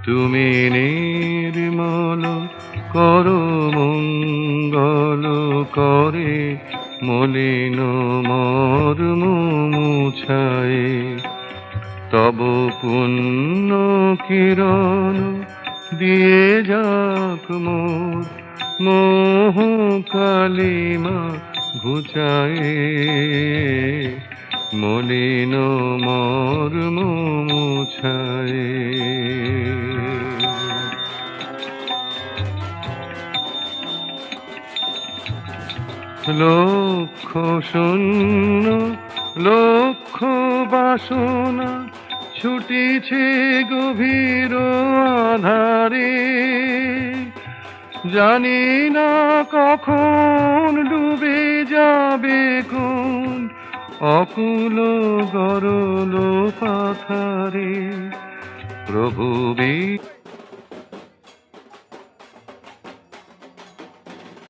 তুমি নির্মল করো মঙ্গল করে মলিন মর্ম মুছায়। তব পুণ্য কিরণ দিয়ে যাক মোর মোহ কালিমা ঘুচায়। মলিন মর্ম মুছায়। লক্ষ শূন্য লক্ষ বাসনা ছুটিছে গভীর আধারে। জানি না কখন ডুবে যাবে কোন অকুল গরল পাথারে। প্রভু